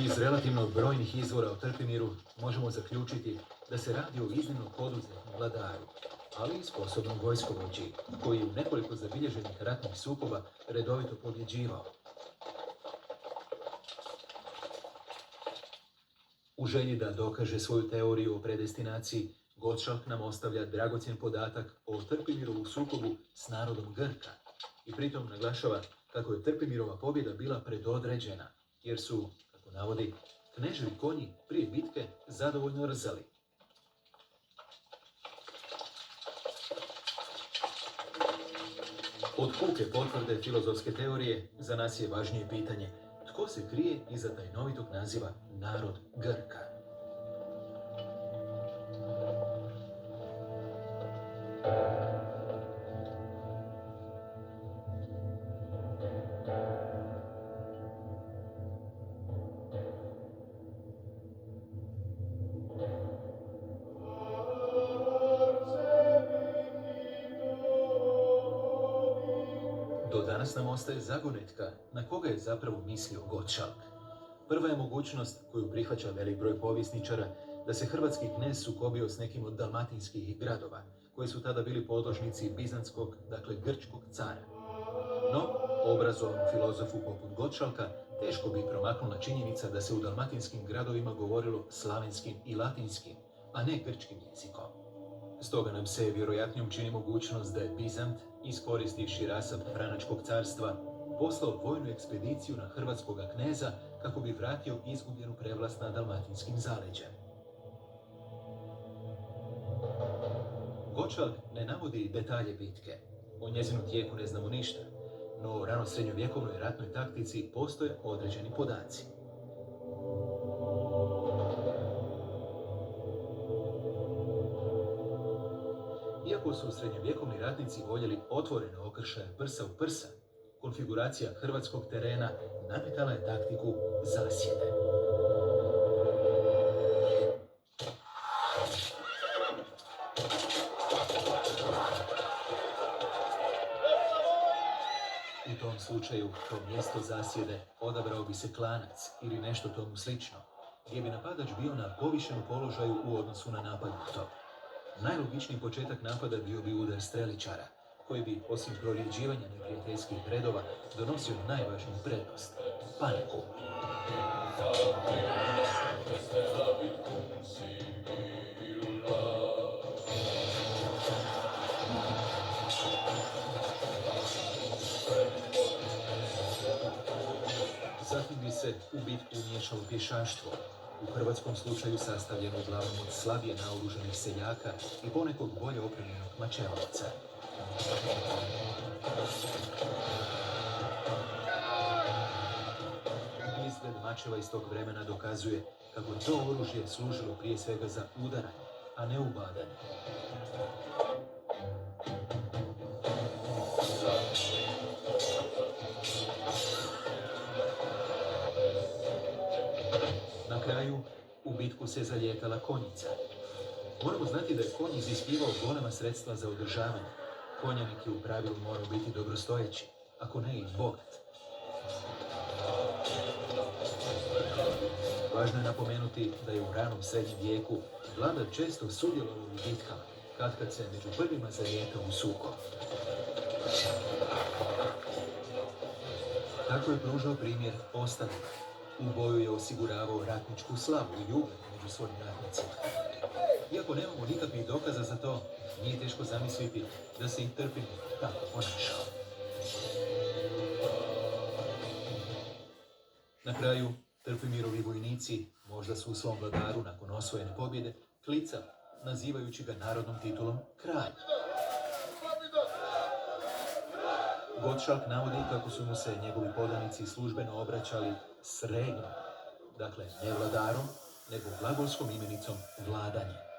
Iz relativno brojnih izvora o Trpimiru možemo zaključiti da se radi o iznimno poduzetnom vladaru, ali i sposobnom vojskovođi, koji je u nekoliko zabilježenih ratnih sukoba redovito pobjeđivao. U želji da dokaže svoju teoriju o predestinaciji, Gottschalk nam ostavlja dragocjen podatak o Trpimirovu sukobu s narodom Grka i pritom naglašava kako je Trpimirova pobjeda bila predodređena, jer su, kako navodi, kneževi konji prije bitke zadovoljno rzali. Od puke potvrde filozofske teorije za nas je važnije pitanje tko se krije iza tajnovitog naziva narod Grka. Do danas nam ostaje zagonetka na koga je zapravo mislio Gottschalk. Prva je mogućnost koju prihvaća velik broj povjesničara da se hrvatski knez sukobio s nekim od dalmatinskih gradova, koji su tada bili podložnici bizantskog, dakle grčkog cara. No, obrazovanom filozofu poput Gottschalka teško bi promaknula činjenica da se u dalmatinskim gradovima govorilo slavenskim i latinskim, a ne grčkim jezikom. Stoga nam se vjerojatnijom čini mogućnost da je Bizant, iskoristivši rasap Franačkog carstva, poslao vojnu ekspediciju na hrvatskoga kneza kako bi vratio izgubljenu prevlast nad dalmatinskim zaleđem. Gottschalk ne navodi detalje bitke. O njezinu tijeku ne znamo ništa, no u ranosrednjovjekovnoj ratnoj taktici postoje određeni podaci. Iako su srednjovjekovni ratnici voljeli otvoreno okršaje prsa u prsa, konfiguracija hrvatskog terena nametala je taktiku zasjede. U tom slučaju, kao mjesto zasjede, odabrao bi se klanac ili nešto tomu slično, gdje bi napadač bio na povišenom položaju u odnosu na napadnutog. Najlogičniji početak napada bio bi udar streličara, koji bi, osim prorjeđivanja neprijateljskih redova, donosio najvažniju prednost – paniku. Zatim bi se u bitku umiješalo pješaštvo, u hrvatskom slučaju sastavljeno uglavnom od slabije naoružanih seljaka i ponekog bolje opremljenog mačevaca. Izgled mačeva iz tog vremena dokazuje kako to oružje služilo prije svega za udaranje, a ne ubadanje. Na kraju, u bitku se zalijetala konjica. Moramo znati da je konj iziskivao golema sredstva za održavanje. Konjanik je u pravilu morao biti dobrostojeći, ako ne i bogat. Važno je napomenuti da je u ranom srednjem vijeku vladar često sudjelovao u bitkama, kad se među prvima zalijetao u sukob. Tako je pružao primjer ostalima. U boju je osiguravao ratničku slavu i ugled među svojim ratnicima. Iako nemamo nikakvih dokaza za to, nije teško zamisliti da se i Trpimir tako ponašao. Na kraju, Trpimirovi vojnici možda su u svom vladaru nakon osvojene pobjede klicali, nazivajući ga narodnom titulom kralj. Gottschalk navodi kako su mu se njegovi podanici službeno obraćali s regnom, dakle ne vladarom, nego glagolskom imenicom vladanje.